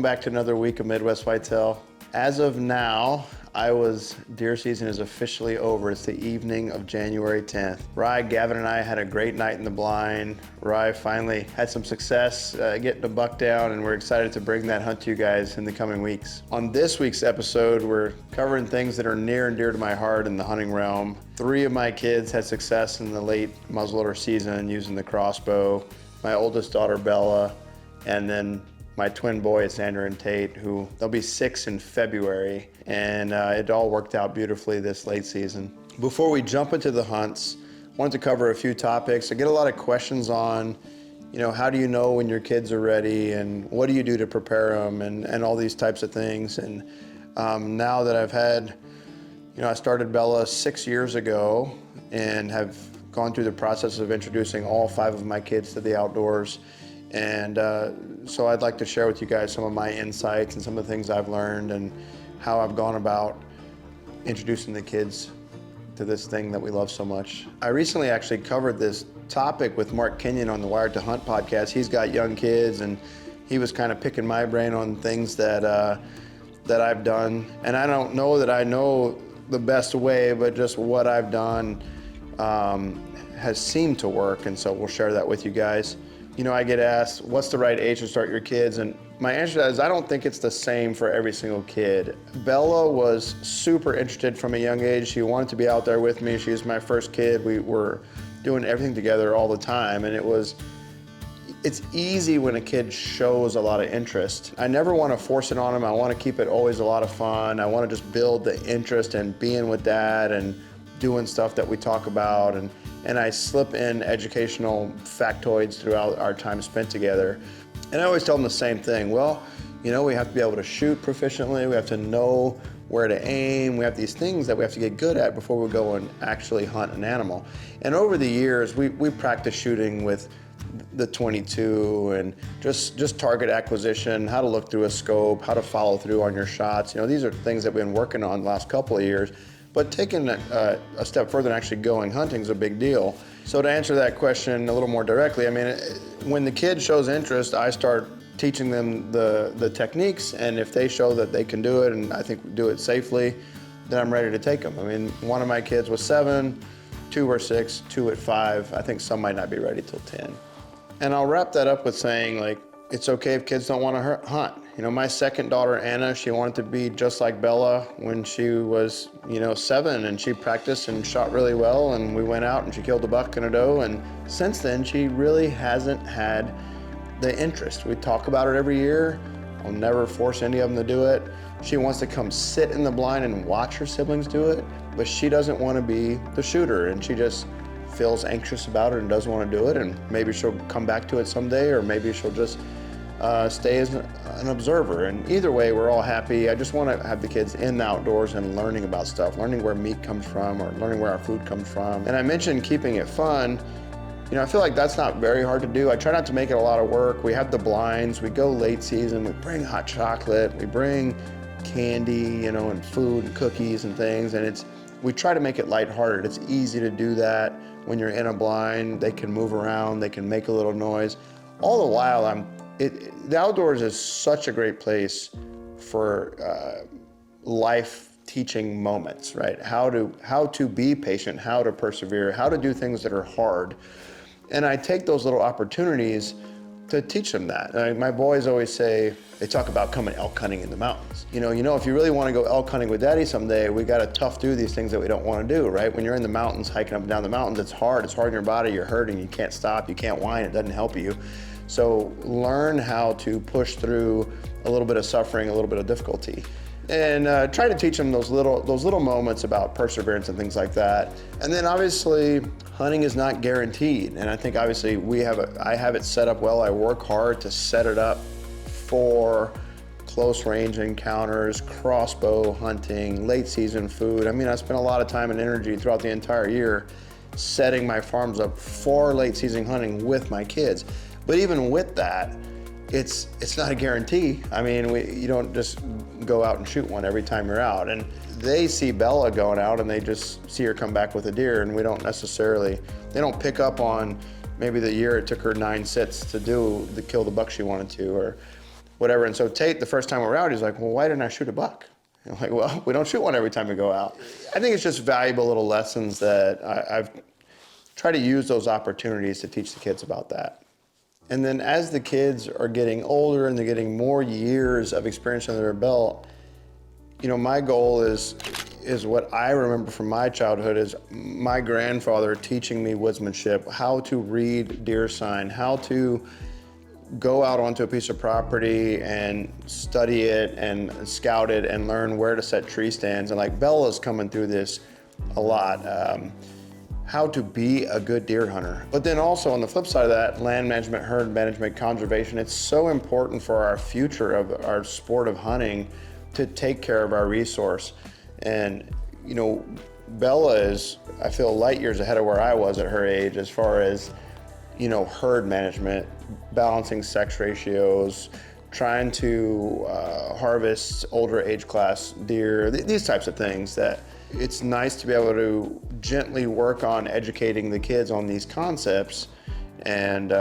back to another week of Midwest Whitetail. As of now, deer season is officially over. It's the evening of January 10th. Rye, Gavin, and I had a great night in the blind. Rye finally had some success getting a buck down, and we're excited to bring that hunt to you guys in the coming weeks. On this week's episode, we're covering things that are near and dear to my heart in the hunting realm. 3 of my kids had success in the late muzzleloader season using the crossbow. My oldest daughter, Bella, and then my twin boys, Xander and Tate, who they'll be 6 in February, and it all worked out beautifully this late season. Before we jump into the hunts, I wanted to cover a few topics. I get a lot of questions on, how do you know when your kids are ready, and what do you do to prepare them, and all these types of things. And now that I've had, I started Bella 6 years ago and have gone through the process of introducing all 5 of my kids to the outdoors. And so I'd like to share with you guys some of my insights and some of the things I've learned and how I've gone about introducing the kids to this thing that we love so much. I recently actually covered this topic with Mark Kenyon on the Wired to Hunt podcast. He's got young kids, and he was kind of picking my brain on things that I've done. And I don't know that I know the best way, but just what I've done has seemed to work, and so we'll share that with you guys. I get asked, what's the right age to start your kids? And my answer to that is I don't think it's the same for every single kid. Bella was super interested from a young age. She wanted to be out there with me. She was my first kid. We were doing everything together all the time. And it's easy when a kid shows a lot of interest. I never want to force it on them. I want to keep it always a lot of fun. I want to just build the interest in being with Dad and doing stuff that we talk about. And I slip in educational factoids throughout our time spent together. And I always tell them the same thing. Well, we have to be able to shoot proficiently. We have to know where to aim. We have these things that we have to get good at before we go and actually hunt an animal. And over the years, we practice shooting with the .22 and just target acquisition, how to look through a scope, how to follow through on your shots. These are things that we've been working on the last couple of years. But taking a step further and actually going hunting is a big deal. So to answer that question a little more directly, when the kid shows interest, I start teaching them the techniques, and if they show that they can do it and I think do it safely, then I'm ready to take them. One of my kids was 7, 2 were 6, 2 at 5. I think some might not be ready till 10. And I'll wrap that up with saying, it's okay if kids don't want to hunt. My second daughter, Anna, she wanted to be just like Bella when she was, 7, and she practiced and shot really well, and we went out and she killed a buck and a doe, and since then, she really hasn't had the interest. We talk about it every year. I'll never force any of them to do it. She wants to come sit in the blind and watch her siblings do it, but she doesn't want to be the shooter, and she just feels anxious about it and doesn't want to do it, and maybe she'll come back to it someday, or maybe she'll just stay as an observer. And either way, we're all happy. I just want to have the kids in the outdoors and learning about stuff, learning where meat comes from or learning where our food comes from. And I mentioned keeping it fun. I feel like that's not very hard to do. I try not to make it a lot of work. We have the blinds, we go late season, we bring hot chocolate, we bring candy, and food and cookies and things, and we try to make it lighthearted. It's easy to do that when you're in a blind. They can move around, they can make a little noise. All the while, the outdoors is such a great place for life teaching moments, right? How to be patient, how to persevere, how to do things that are hard. And I take those little opportunities to teach them that. My boys always say, they talk about coming elk hunting in the mountains. If you really want to go elk hunting with Daddy someday, we got to tough do these things that we don't want to do, right? When you're in the mountains, hiking up and down the mountains, it's hard on your body, you're hurting, you can't stop, you can't whine, it doesn't help you. So learn how to push through a little bit of suffering, a little bit of difficulty. And try to teach them those little moments about perseverance and things like that. And then obviously, hunting is not guaranteed. And I think obviously I have it set up well. I work hard to set it up for close range encounters, crossbow hunting, late season food. I spent a lot of time and energy throughout the entire year setting my farms up for late season hunting with my kids. But even with that, it's not a guarantee. You don't just go out and shoot one every time you're out. And they see Bella going out and they just see her come back with a deer, and they don't pick up on maybe the year it took her 9 sits to kill the buck she wanted to, or whatever. And so Tate, the first time we were out, he's like, well, why didn't I shoot a buck? And I'm like, well, we don't shoot one every time we go out. I think it's just valuable little lessons that I've tried to use those opportunities to teach the kids about that. And then as the kids are getting older and they're getting more years of experience under their belt, you know, my goal is what I remember from my childhood is my grandfather teaching me woodsmanship, how to read deer sign, how to go out onto a piece of property and study it and scout it and learn where to set tree stands. And like Bella's coming through this a lot. How to be a good deer hunter. But then also on the flip side of that, land management, herd management, conservation, it's so important for our future of our sport of hunting to take care of our resource. And, you know, Bella is, I feel, light years ahead of where I was at her age as far as, you know, herd management, balancing sex ratios, trying to harvest older age class deer, these types of things that it's nice to be able to gently work on educating the kids on these concepts and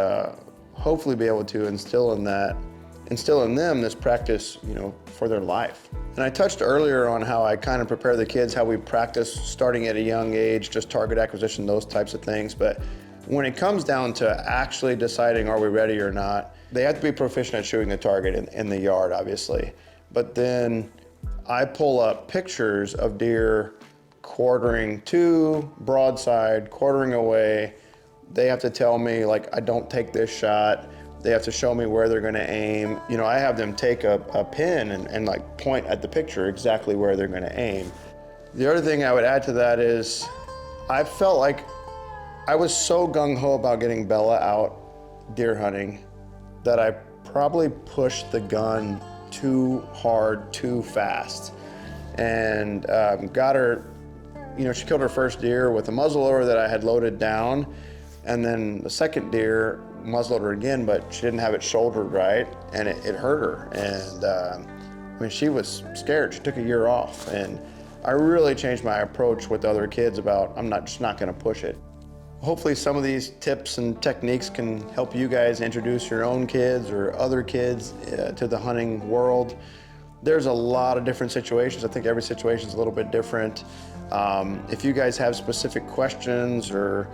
hopefully be able to instill in them this practice, you know, for their life. And I touched earlier on how I kind of prepare the kids, how we practice starting at a young age, just target acquisition, those types of things. But when it comes down to actually deciding are we ready or not, they have to be proficient at shooting the target in the yard, obviously. But then I pull up pictures of deer quartering to, broadside, quartering away. They have to tell me, like, I don't take this shot. They have to show me where they're gonna aim. You know, I have them take a pin and like point at the picture exactly where they're gonna aim. The other thing I would add to that is I felt like I was so gung-ho about getting Bella out deer hunting that I probably pushed the gun too hard, too fast. And got her, you know, she killed her first deer with a muzzleloader that I had loaded down. And then the second deer, muzzled her again, but she didn't have it shouldered right, and it hurt her. And I mean, she was scared. She took a year off. And I really changed my approach with other kids about, I'm just not gonna push it. Hopefully some of these tips and techniques can help you guys introduce your own kids or other kids to the hunting world. There's a lot of different situations. I think every situation is a little bit different. If you guys have specific questions or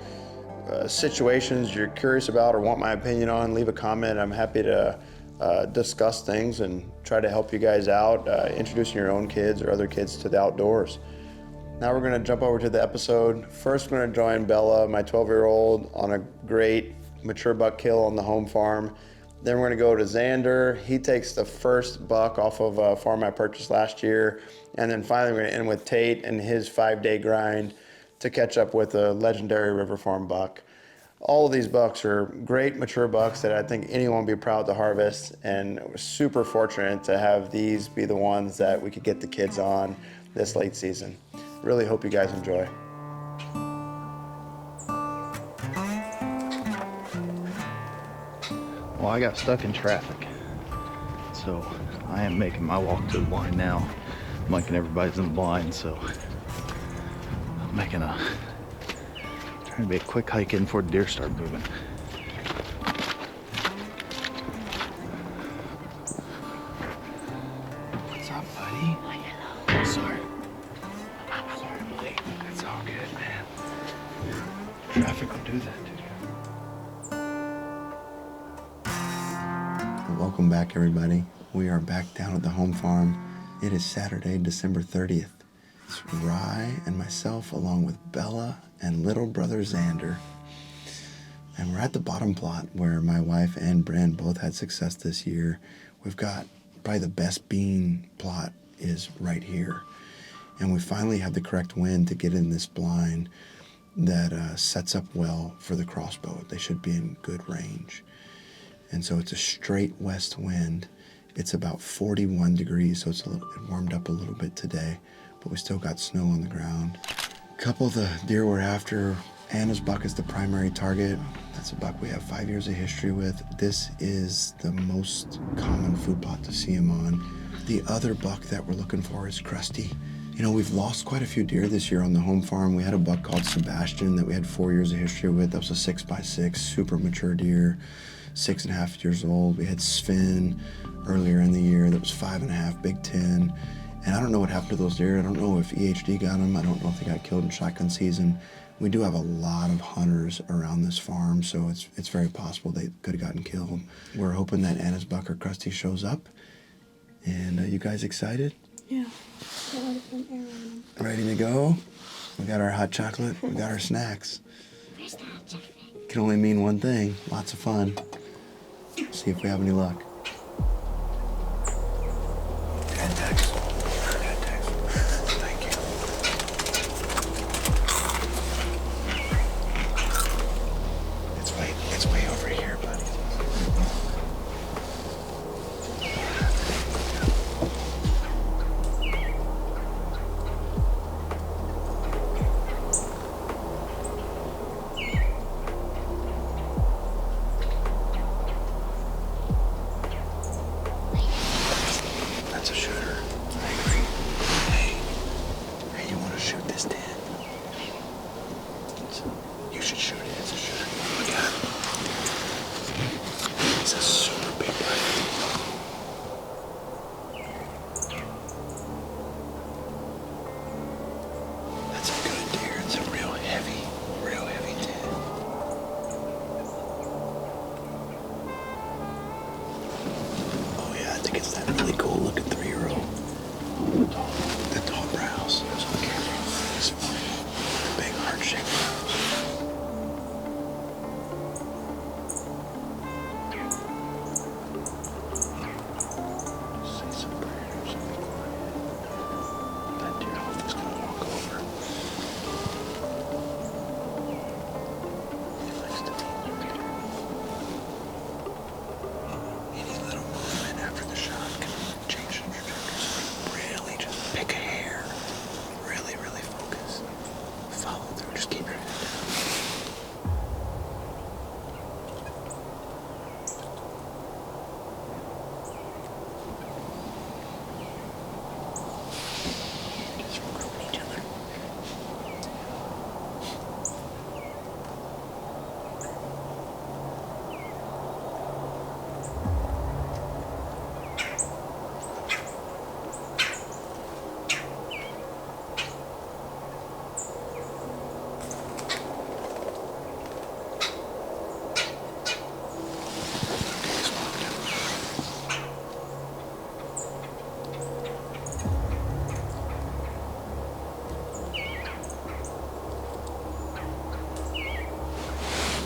situations you're curious about or want my opinion on, leave a comment. I'm happy to discuss things and try to help you guys out, introducing your own kids or other kids to the outdoors. Now we're gonna jump over to the episode. First, we're gonna join Bella, my 12-year-old, on a great mature buck kill on the home farm. Then we're gonna go to Xander. He takes the first buck off of a farm I purchased last year. And then finally, we're gonna end with Tate and his 5-day grind to catch up with a legendary River Farm buck. All of these bucks are great mature bucks that I think anyone would be proud to harvest, and we're super fortunate to have these be the ones that we could get the kids on this late season. Really hope you guys enjoy. Well, I got stuck in traffic, so I am making my walk to the blind now. I'm liking everybody's in the blind, so I'm trying to be a quick hike in before the deer start moving. What's up, buddy? Oh, sorry. Sorry I'm late. It's all good, man. Traffic will do that to you. Welcome back, everybody. We are back down at the home farm. It is Saturday, December 30th. It's Rye and myself, along with Bella and little brother Xander. And we're at the bottom plot where my wife and Bren both had success this year. We've got probably the best bean plot is right here. And we finally have the correct wind to get in this blind that sets up well for the crossbow. They should be in good range. And so it's a straight west wind. It's about 41 degrees, so it warmed up a little bit today, but we still got snow on the ground. A couple of the deer we're after, Anna's buck is the primary target. That's a buck we have 5 years of history with. This is the most common food plot to see him on. The other buck that we're looking for is Krusty. You know, we've lost quite a few deer this year on the home farm. We had a buck called Sebastian that we had 4 years of history with. That was a 6x6, super mature deer. 6.5 years old. We had Sven earlier in the year that was 5.5, Big 10. And I don't know what happened to those deer. I don't know if EHD got them. I don't know if they got killed in shotgun season. We do have a lot of hunters around this farm, so it's very possible they could have gotten killed. We're hoping that Anna's buck or Krusty shows up. And you guys excited? Yeah. Got some air on them. Ready to go? We got our hot chocolate. We got our snacks. Can only mean one thing. Lots of fun. See if we have any luck. Good text. Good text. Thank you. It's way over here, buddy. That's a shooter. I agree. Hey, you want to shoot this Dan? You should shoot it. It's a shooter. Look at him. He's a super big buddy. That's a good deer. It's a real heavy deer. Oh yeah, I think it's that really cool looking 3-year-old. The tall brows. Those are big heart-shaped brows. Say some prayers and be quiet. That deer is gonna walk over. He likes to be there. Any little movement after the shot can change the trajectory. Really just pick a hair. Really, really focus. Follow through. Just keep your head down. Just rubbing each other.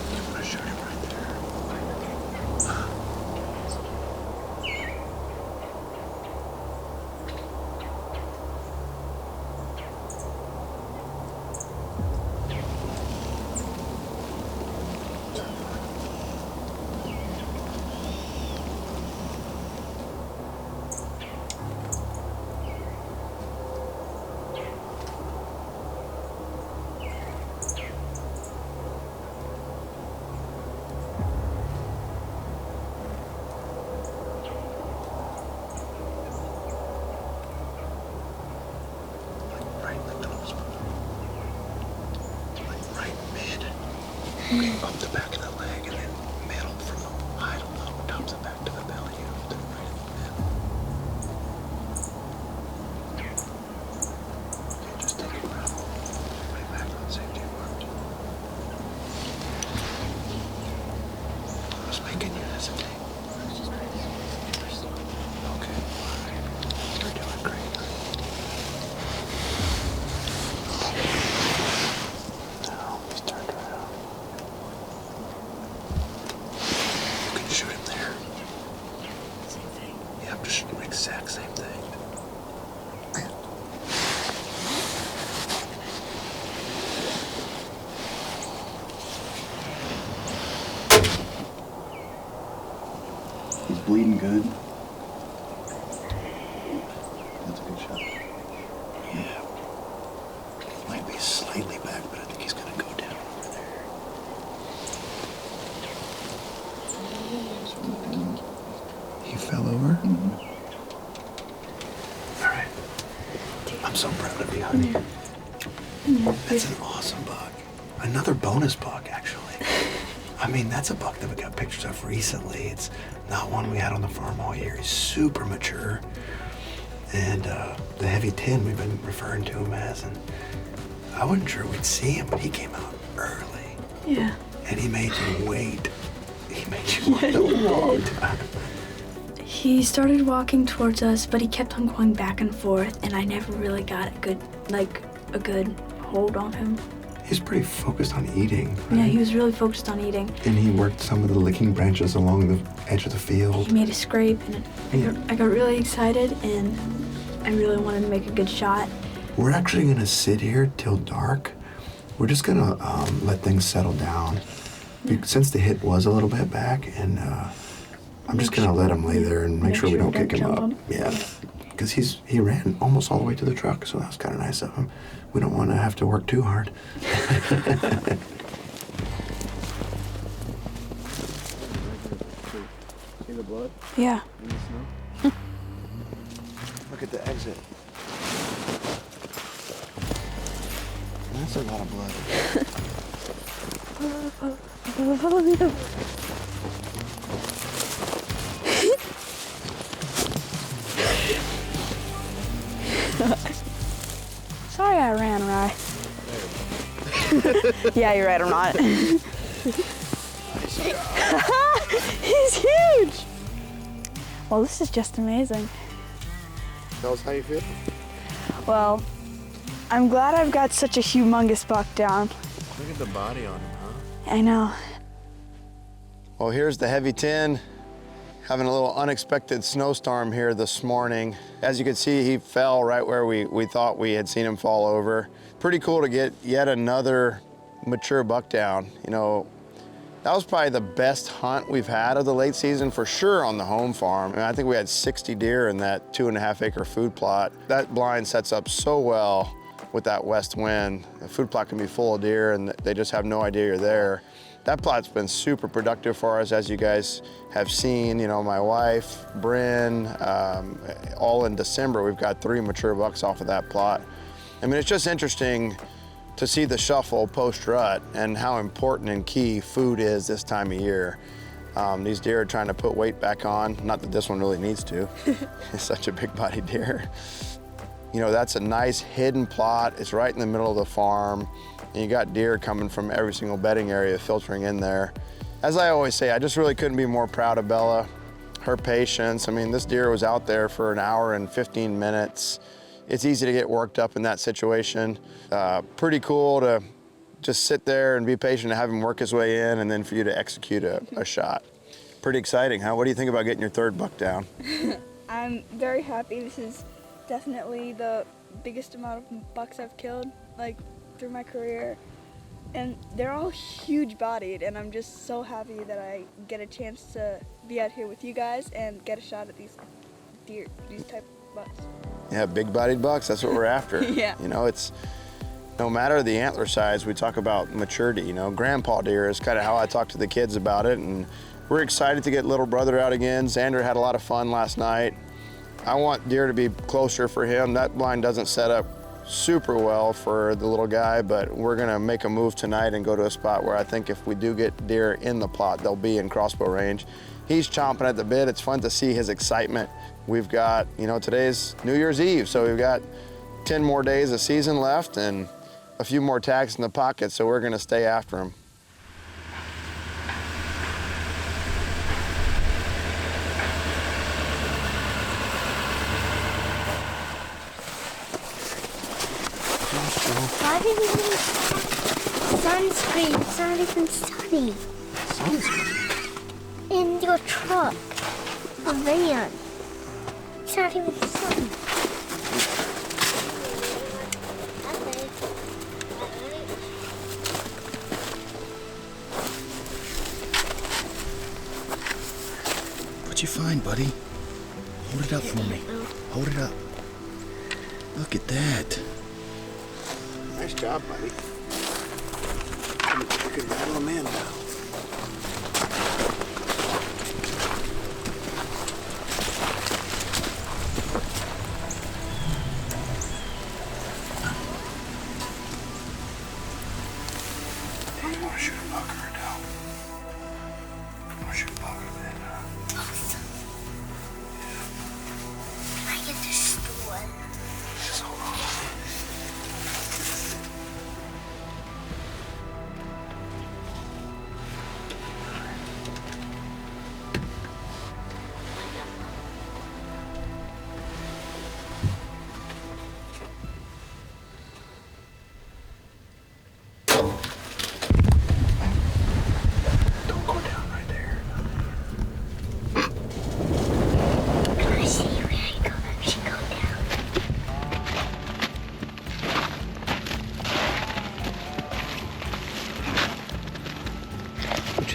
You want to shoot him right there? Right in the middle. Like right mid. Okay, up the back of the leg and then middle from the high to low, tops the back to the belly. You have to right in the middle. Okay, just take a breath. Right back on safety mark. What's making you hesitate? Okay, alright. You're doing great. Now, he's turned around. You can shoot him there. Same thing. You have to shoot the exact same thing. He's bleeding good. That's a good shot. Yeah. Might be slightly back, but I think he's gonna go down over there. He fell over? All right. I'm so proud of you, honey. That's an awesome buck. Another bonus buck, actually. I mean, that's a buck that we got pictures of recently. It's not one we had on the farm all year. He's super mature. And the heavy tin we've been referring to him as, and I wasn't sure we'd see him, but he came out early. Yeah. And he made you wait. He made you wait a long time. He started walking towards us, but he kept on going back and forth, and I never really got a good hold on him. He's pretty focused on eating. Right? Yeah, he was really focused on eating. And he worked some of the licking branches along the edge of the field. He made a scrape, and I got really excited, and I really wanted to make a good shot. We're actually gonna sit here till dark. We're just gonna let things settle down. Since the hit was a little bit back, and I'm just gonna let him lay there and make sure we don't kick him up. Yeah, because he ran almost all the way to the truck, so that was kind of nice of him. We don't want to have to work too hard. See the blood Yeah. in the snow? Look at the exit. That's a lot of blood. Sorry I ran, Rye. Yeah, you're right, I'm not. He's huge! Well, this is just amazing. Tell us how you feel. Well, I'm glad I've got such a humongous buck down. Look at the body on him, huh? I know. Well, here's the heavy tin. Having a little unexpected snowstorm here this morning. As you can see, he fell right where we thought we had seen him fall over. Pretty cool to get yet another mature buck down. You know, that was probably the best hunt we've had of the late season for sure on the home farm. I think we had 60 deer in that 2.5 acre food plot. That blind sets up so well with that west wind. The food plot can be full of deer and they just have no idea you're there. That plot's been super productive for us, as you guys have seen. You know, my wife, Bryn, all in December, we've got 3 mature bucks off of that plot. I mean, it's just interesting to see the shuffle post-rut and how important and key food is this time of year. These deer are trying to put weight back on. Not that this one really needs to. It's such a big-bodied deer. You know, that's a nice hidden plot. It's right in the middle of the farm. And you got deer coming from every single bedding area filtering in there. As I always say, I just really couldn't be more proud of Bella, her patience. I mean, this deer was out there for an hour and 15 minutes. It's easy to get worked up in that situation. Pretty cool to just sit there and be patient and have him work his way in and then for you to execute a shot. Pretty exciting, huh? What do you think about getting your 3rd buck down? I'm very happy. This is definitely the biggest amount of bucks I've killed, like, through my career. And they're all huge bodied, and I'm just so happy that I get a chance to be out here with you guys and get a shot at these deer, these type of bucks. Yeah, big-bodied bucks, that's what we're after. Yeah. You know, it's no matter the antler size, we talk about maturity. You know, grandpa deer is kind of how I talk to the kids about it, and we're excited to get little brother out again. Xander had a lot of fun last night. I want deer to be closer for him. That blind doesn't set up super well for the little guy, but we're gonna make a move tonight and go to a spot where I think if we do get deer in the plot, they'll be in crossbow range. He's chomping at the bit. It's fun to see his excitement. We've got, you know, today's New Year's Eve, so we've got 10 more days of season left and a few more tags in the pocket, so we're gonna stay after him. Why did we need sunscreen? It's not even sunny. Sunscreen? In your truck. A van. It's not even sunny. What'd you find, buddy? Hold it up for me. Hold it up. Look at that. Nice job, buddy. You can rattle him in now. Hey, you want to shoot a buck or a doe?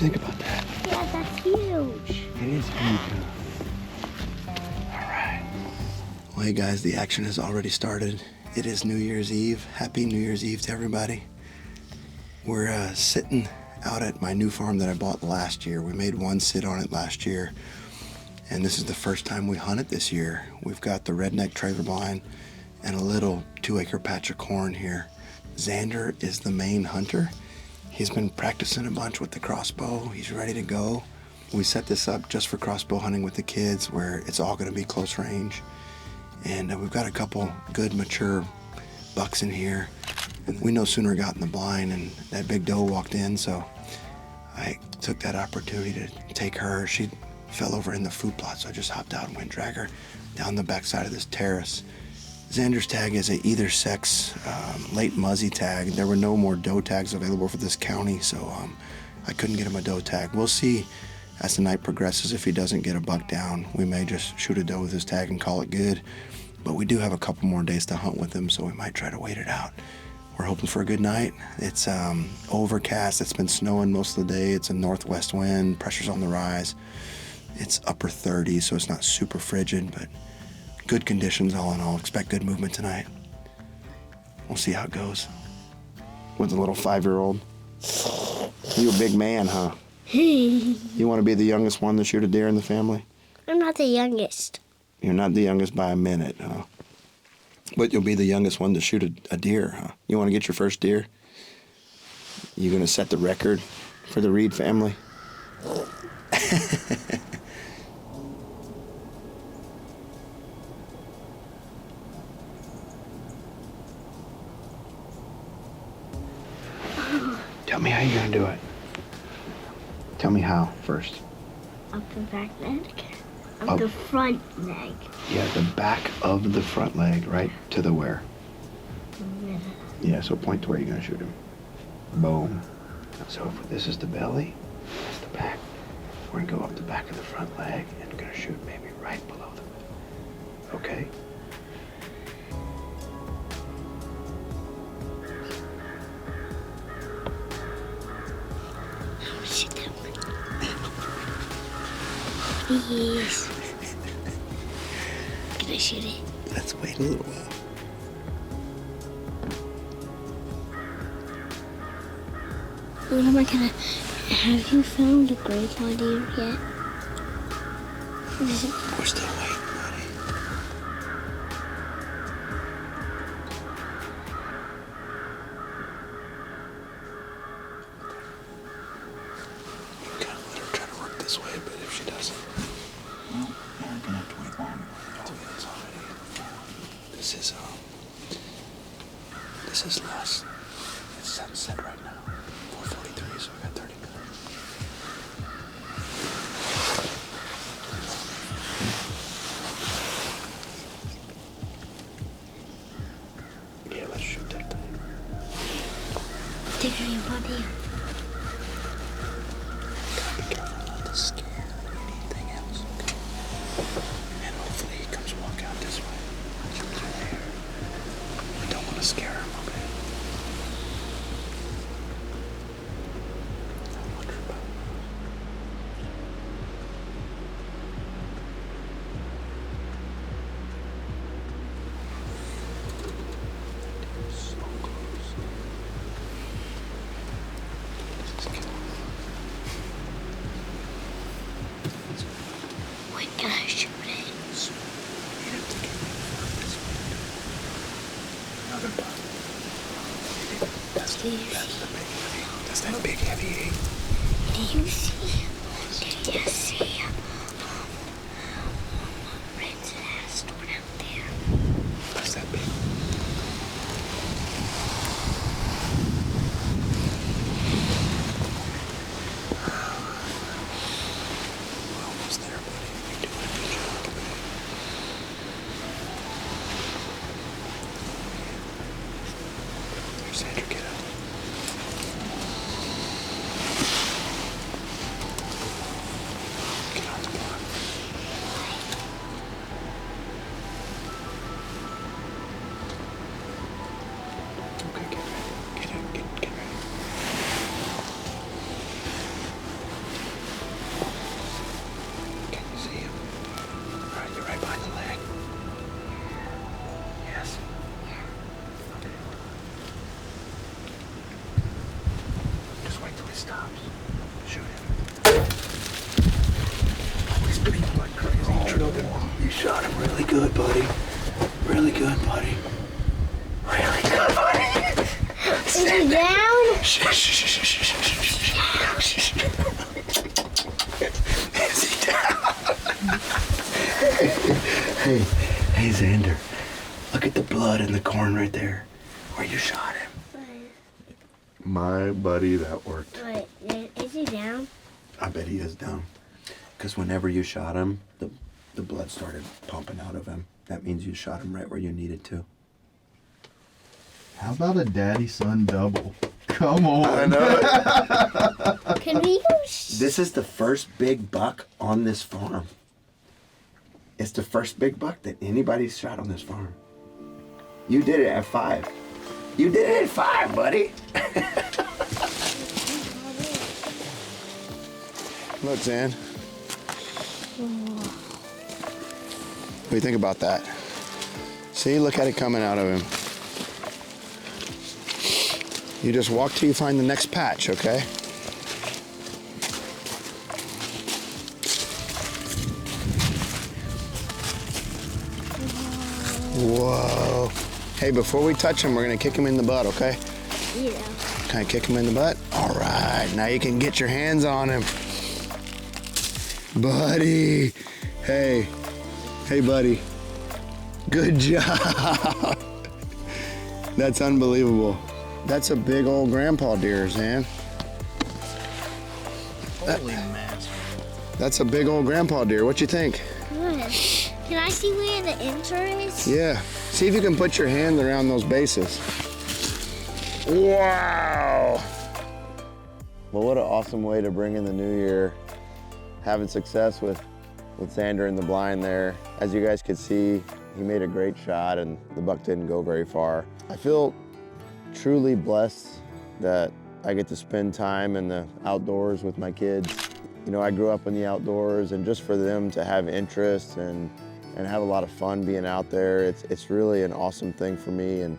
you think about that? Yeah, that's huge. It is huge. All right. Well, hey guys, the action has already started. It is New Year's Eve. Happy New Year's Eve to everybody. We're sitting out at my new farm that I bought last year. We made one sit on it last year, and this is the first time we hunt it this year. We've got the redneck trailer blind and a little 2-acre patch of corn here. Xander is the main hunter. He's been practicing a bunch with the crossbow. He's ready to go. We set this up just for crossbow hunting with the kids, where it's all gonna be close range. And we've got a couple good mature bucks in here. And we no sooner got in the blind and that big doe walked in, so I took that opportunity to take her. She fell over in the food plot, so I just hopped out and went and drag her down the backside of this terrace. Xander's tag is a either sex late muzzy tag. There were no more doe tags available for this county, so I couldn't get him a doe tag. We'll see as the night progresses. If he doesn't get a buck down, we may just shoot a doe with his tag and call it good. But we do have a couple more days to hunt with him, so we might try to wait it out. We're hoping for a good night. It's overcast. It's been snowing most of the day. It's a northwest wind. Pressure's on the rise. It's upper 30s, so it's not super frigid, but good conditions all in all. Expect good movement tonight. We'll see how it goes. With a little 5-year-old. You a big man, huh? You want to be the youngest one to shoot a deer in the family? I'm not the youngest. You're not the youngest by a minute, huh? But you'll be the youngest one to shoot a deer, huh? You want to get your first deer? You gonna set the record for the Reed family? Tell me how you're gonna do it. Tell me how first. Up the back leg. Up the front leg. Yeah, the back of the front leg, right to the where? Yeah, so point to where you're gonna shoot him. Boom. So if this is the belly, that's the back. We're gonna go up the back of the front leg and gonna shoot maybe right below them. Okay? Shoot that one. Please. Can I shoot it? Let's wait a little while. What am I gonna... Have you found a great idea yet? We're still waiting, buddy. You kind of let her try to work this way, but if she doesn't, well, you're gonna have to wait longer. Oh, it is already. This is less. It's sunset right now. 4:43, so we got 30 minutes. Yeah, let's shoot that thing. Take your body. Gotta be careful not to scare anything else, okay? And hopefully he comes walk out this way. Shoot through there. We don't want to scare him, okay? I wonder about so close. This is killing me. When can I shoot it? You have to get this way. Another buck. That's the big heavy. That's that big heavy 8. Do you see? Do you see? Red's last one out there. That's that big. We're almost there, buddy. You're doing a good job, okay? Here, Sandra, get up. Get on the block. Okay, get ready. Get ready. good, buddy. Really good, buddy. Really good, buddy. Is he down? Is he down? Hey, Xander. Look at the blood in the corn right there where you shot him. My buddy, that worked. Wait, is he down? I bet he is down. Because whenever you shot him, the blood started pumping out of him. That means you shot him right where you needed to. How about a daddy-son double? Come on. I know. Can we go? This is the first big buck on this farm. It's the first big buck that anybody's shot on this farm. You did it at 5. You did it at 5, buddy. Look, Zan. What do you think about that? See, look at it coming out of him. You just walk till you find the next patch, okay? Whoa. Hey, before we touch him, we're gonna kick him in the butt, okay? Yeah. Can I kick him in the butt? All right, now you can get your hands on him. Buddy. Hey, buddy. Good job. That's unbelievable. That's a big old grandpa deer, Zan. Holy master. That's a big old grandpa deer. What you think? Good. Can I see where the enter is? Yeah. See if you can put your hand around those bases. Wow. Well, what an awesome way to bring in the new year. Having success with Xander in the blind there. As you guys could see, he made a great shot and the buck didn't go very far. I feel truly blessed that I get to spend time in the outdoors with my kids. You know, I grew up in the outdoors, and just for them to have interest and have a lot of fun being out there, it's really an awesome thing for me, and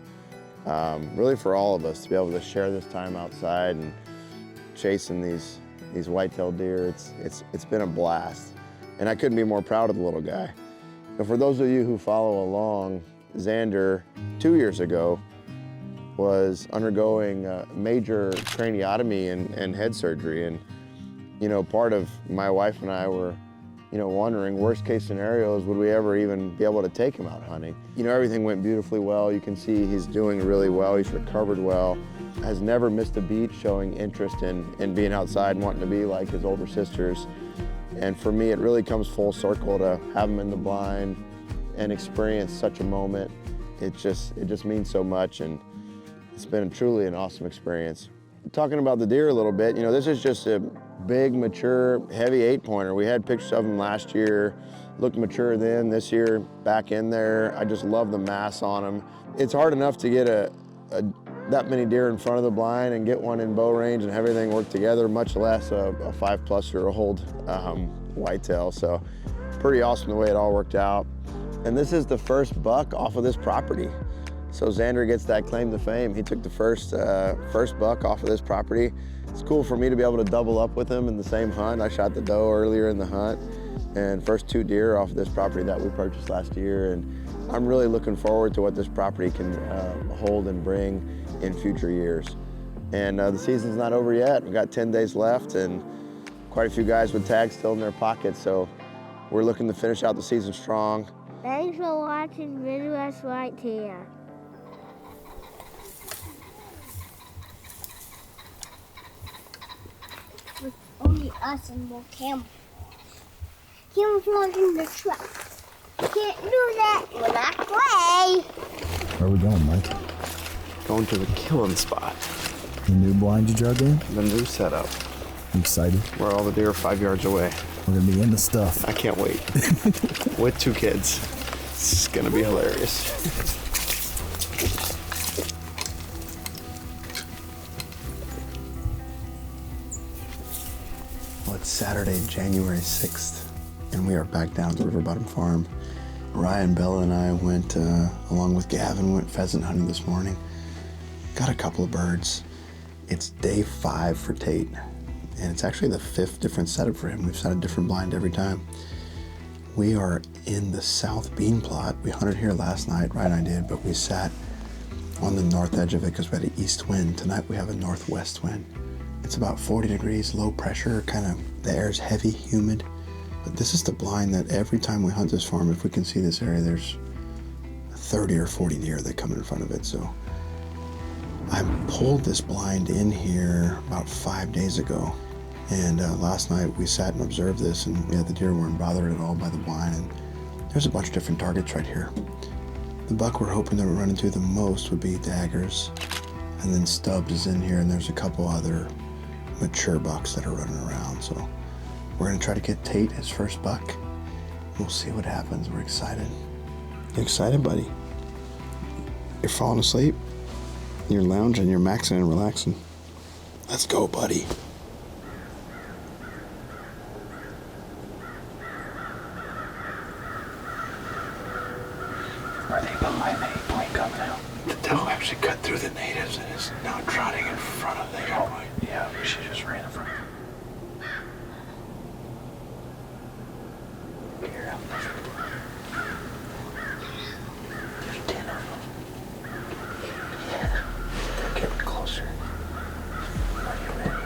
really for all of us to be able to share this time outside and chasing these whitetail deer. It's been a blast, and I couldn't be more proud of the little guy. And for those of you who follow along, Xander 2 years ago was undergoing a major craniotomy and head surgery, and you know, part of my wife and I were, you know, wondering, worst case scenarios, would we ever even be able to take him out hunting? You know, everything went beautifully well. You can see he's doing really well. He's recovered well, has never missed a beat, showing interest in being outside and wanting to be like his older sisters. And for me, it really comes full circle to have him in the blind and experience such a moment. It just means so much, and it's been truly an awesome experience. Talking about the deer a little bit, you know, this is just a big, mature, heavy 8-pointer. We had pictures of him last year, looked mature then, this year, back in there. I just love the mass on him. It's hard enough to get that many deer in front of the blind and get one in bow range and have everything work together, much less a 5-plus-year-old whitetail. So pretty awesome the way it all worked out. And this is the first buck off of this property. So Xander gets that claim to fame. He took the first buck off of this property. It's cool for me to be able to double up with him in the same hunt. I shot the doe earlier in the hunt, and first 2 deer off of this property that we purchased last year. And I'm really looking forward to what this property can hold and bring in future years. And the season's not over yet. We've got 10 days left, and quite a few guys with tags still in their pockets. So we're looking to finish out the season strong. Thanks for watching Midwest Whitetail. With only us and more cameras. Camouflage in the truck. Can't do that. We're not play. Where are we going, Mike? Going to the killing spot. The new blind you drug in? The new setup, You excited? where all the deer are 5 yards away. We're gonna be in the stuff. I can't wait. With 2 kids. It's gonna be hilarious. Well, it's Saturday, January 6th, and we are back down at the River Bottom Farm. Ryan, Bella, and I went, along with Gavin, went pheasant hunting this morning. Got a couple of birds. It's day 5 for Tate, and it's actually the 5th different setup for him. We've set a different blind every time. We are in the South Bean Plot. We hunted here last night, Ryan and I did, but we sat on the north edge of it because we had an east wind. Tonight we have a northwest wind. It's about 40 degrees, low pressure, kind of, the air's heavy, humid. But this is the blind that every time we hunt this farm, if we can see this area, there's 30 or 40 deer that come in front of it. So I pulled this blind in here about 5 days ago. And last night we sat and observed this, and yeah, the deer weren't bothered at all by the blind. And there's a bunch of different targets right here. The buck we're hoping that we're running to the most would be daggers. And then Stubbs is in here, and there's a couple other mature bucks that are running around. So we're gonna try to get Tate his first buck. We'll see what happens. We're excited. You excited, buddy? You're falling asleep? You're lounging, you're maxing and relaxing. Let's go, buddy. Are they behind me? Point coming out. The doe actually cut through the natives and is now trotting in front of the native point. Yeah, she just ran in front of me. Here, out there. There's 10 of them. Yeah, they're getting closer. Are you ready?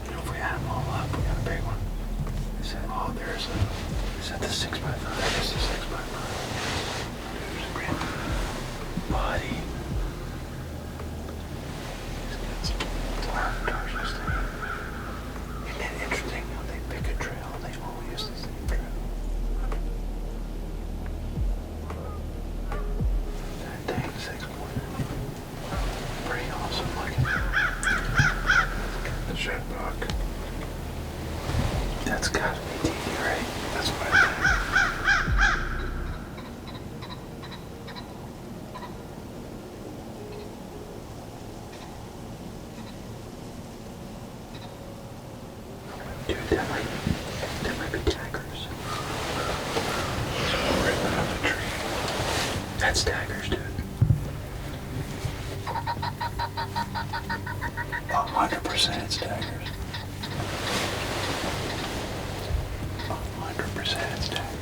You know, if we add them all up, we got a big one. Is that, oh, there's a, is that the 6x5? That is the 6x5. There's a grand body. Isn't it interesting how they pick a trail and they all use the same trail? That dang 6-pointer. Pretty awesome looking. The shed buck. That's gotta be Tate, right? That's what I think. Dude, that might be daggers. There's one right behind the tree. That's daggers, dude. 100% it's daggers. 100% it's daggers.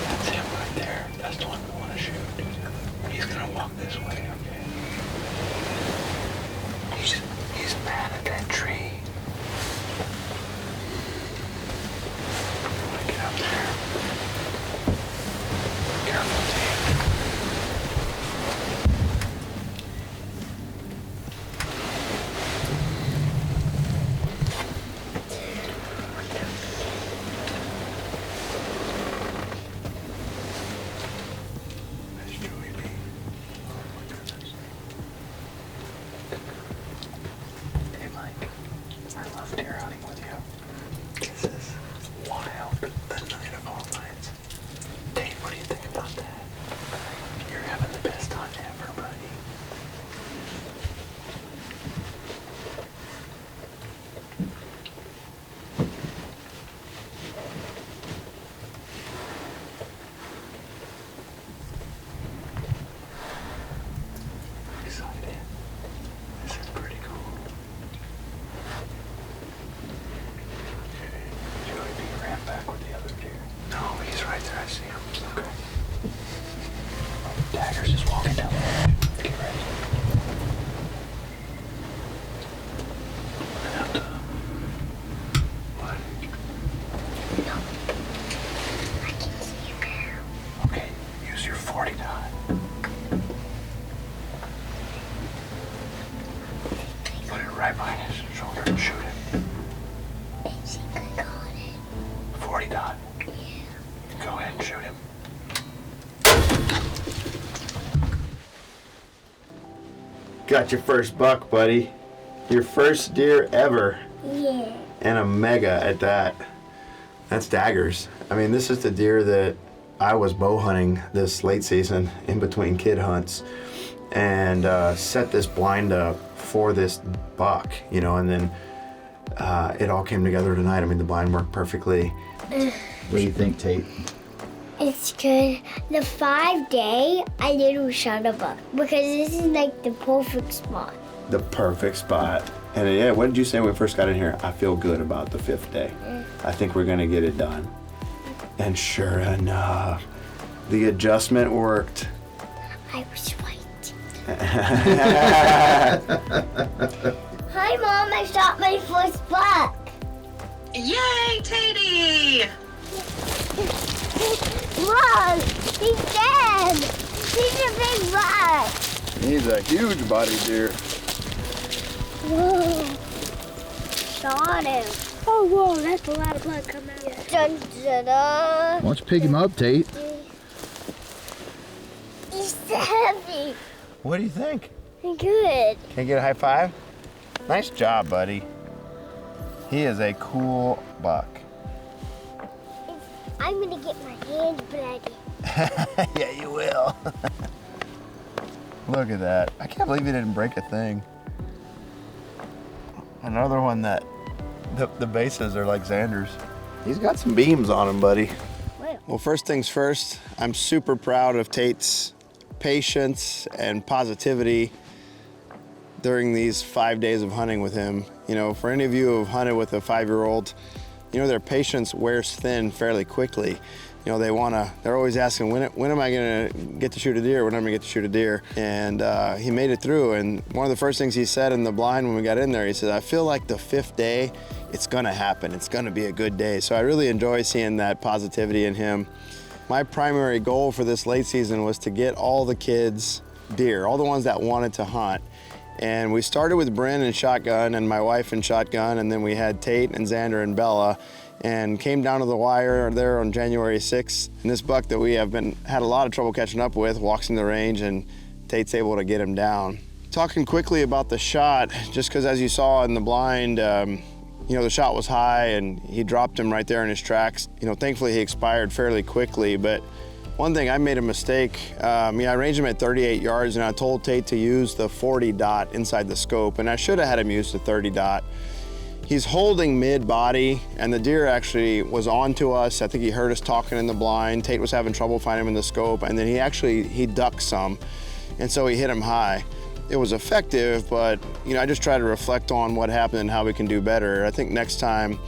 That's him right there. That's the one we want to shoot. He's gonna walk this way, okay? He's mad at that tree. Get up there. Careful, Tate. That's Joey B. Oh my goodness. Hey Mike, I love deer hunting with you. This is wild. The night of all nights. Tate, what do you think about that? You're having the best hunt ever, buddy. Excited. This is pretty cool. Okay. Joey B ran back with the other deer. No, he's right there. I see him. Okay. Daggers is walking down the road. Get ready. I'm gonna have to. What? I can see you now. Okay, use your 40 dot. Put it right behind his shoulder and shoot him. I think I got it. 40 dot. Go ahead and shoot him. Got your first buck, buddy. Your first deer ever, Yeah. and a mega at that. That's daggers. I mean, this is the deer that I was bow hunting this late season in between kid hunts, and set this blind up for this buck, you know, and then it all came together tonight. I mean, the blind worked perfectly. What do you think, Tate? It's good. The 5-day, I did with Shutterbug because this is like the perfect spot. The perfect spot. And yeah, what did you say when we first got in here? I feel good about the 5th day. I think we're gonna get it done. And sure enough, the adjustment worked. I was right. Hi, Mom. I shot my first buck. Yay, Tate! Look, he's dead. He's a big buck. He's a huge body deer. Whoa. Shot him. Oh, whoa, that's a lot of blood coming out. Dun, dun, dun. Why don't you pick him up, Tate? He's heavy. What do you think? Good. Can you get a high five? Nice job, buddy. He is a cool buck. I'm gonna get my hand bloody. Yeah, you will. Look at that. I can't believe he didn't break a thing. Another one that the bases are like Xander's. He's got some beams on him, buddy. Well, first things first, I'm super proud of Tate's patience and positivity during these 5 days of hunting with him. You know, for any of you who have hunted with a 5-year-old, you know, their patience wears thin fairly quickly. You know, they're always asking, when am I gonna get to shoot a deer? When am I gonna get to shoot a deer? And he made it through. And one of the first things he said in the blind when we got in there, he said, I feel like the 5th day, it's gonna happen. It's gonna be a good day. So I really enjoy seeing that positivity in him. My primary goal for this late season was to get all the kids deer, all the ones that wanted to hunt. And we started with Bryn and shotgun and my wife and shotgun, and then we had Tate and Xander and Bella, and came down to the wire there on January 6th. And this buck that we have had a lot of trouble catching up with walks in the range, and Tate's able to get him down. Talking quickly about the shot, just because as you saw in the blind, you know, the shot was high and he dropped him right there in his tracks. You know, thankfully he expired fairly quickly, but one thing, I made a mistake. I ranged him at 38 yards and I told Tate to use the 40 dot inside the scope, and I should have had him use the 30 dot. He's holding mid-body, and the deer actually was on to us. I think he heard us talking in the blind. Tate was having trouble finding him in the scope, and then he ducked some, and so he hit him high. It was effective, but you know, I just try to reflect on what happened and how we can do better. I think next time,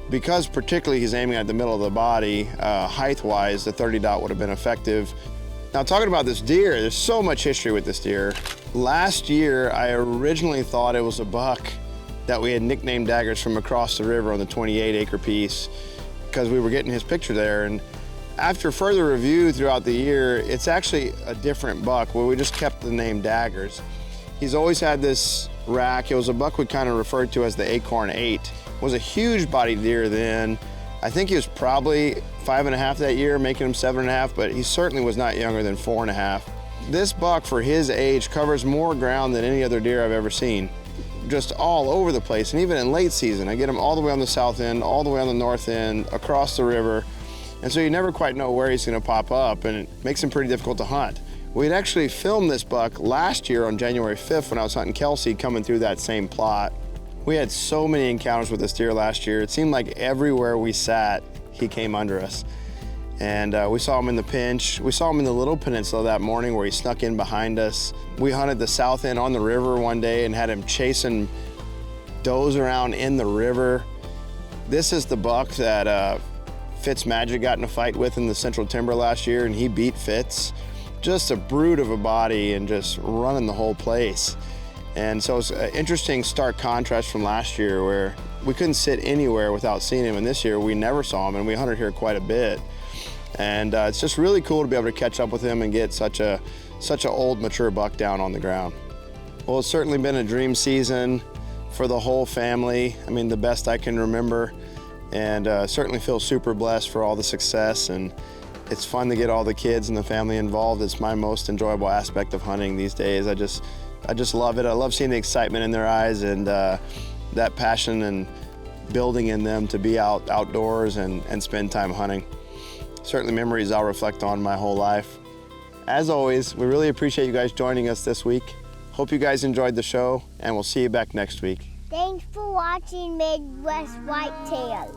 because particularly he's aiming at the middle of the body, height-wise, the 30 dot would have been effective. Now, talking about this deer, there's so much history with this deer. Last year, I originally thought it was a buck that we had nicknamed Daggers from across the river on the 28-acre piece because we were getting his picture there. And after further review throughout the year, it's actually a different buck where we just kept the name Daggers. He's always had this rack. It was a buck we kind of referred to as the Acorn 8. It was a huge body deer then. I think he was probably 5.5 that year, making him 7.5, but he certainly was not younger than 4.5. This buck, for his age, covers more ground than any other deer I've ever seen. Just all over the place, and even in late season, I get him all the way on the south end, all the way on the north end, across the river, and so you never quite know where he's gonna pop up, and it makes him pretty difficult to hunt. We'd actually filmed this buck last year on January 5th when I was hunting Kelsey, coming through that same plot. We had so many encounters with this deer last year. It seemed like everywhere we sat, he came under us. And we saw him in the pinch. We saw him in the Little Peninsula that morning where he snuck in behind us. We hunted the south end on the river one day and had him chasing does around in the river. This is the buck that Fitzmagic got in a fight with in the Central Timber last year, and he beat Fitz. Just a brute of a body and just running the whole place. And so it's an interesting stark contrast from last year where we couldn't sit anywhere without seeing him, and this year we never saw him, and we hunted here quite a bit. And it's just really cool to be able to catch up with him and get such a old, mature buck down on the ground. Well, it's certainly been a dream season for the whole family. I mean, the best I can remember, and certainly feel super blessed for all the success. And it's fun to get all the kids and the family involved. It's my most enjoyable aspect of hunting these days. I just love it. I love seeing the excitement in their eyes and that passion and building in them to be outdoors and spend time hunting. Certainly memories I'll reflect on my whole life. As always, we really appreciate you guys joining us this week. Hope you guys enjoyed the show, and we'll see you back next week. Thanks for watching Midwest Whitetail.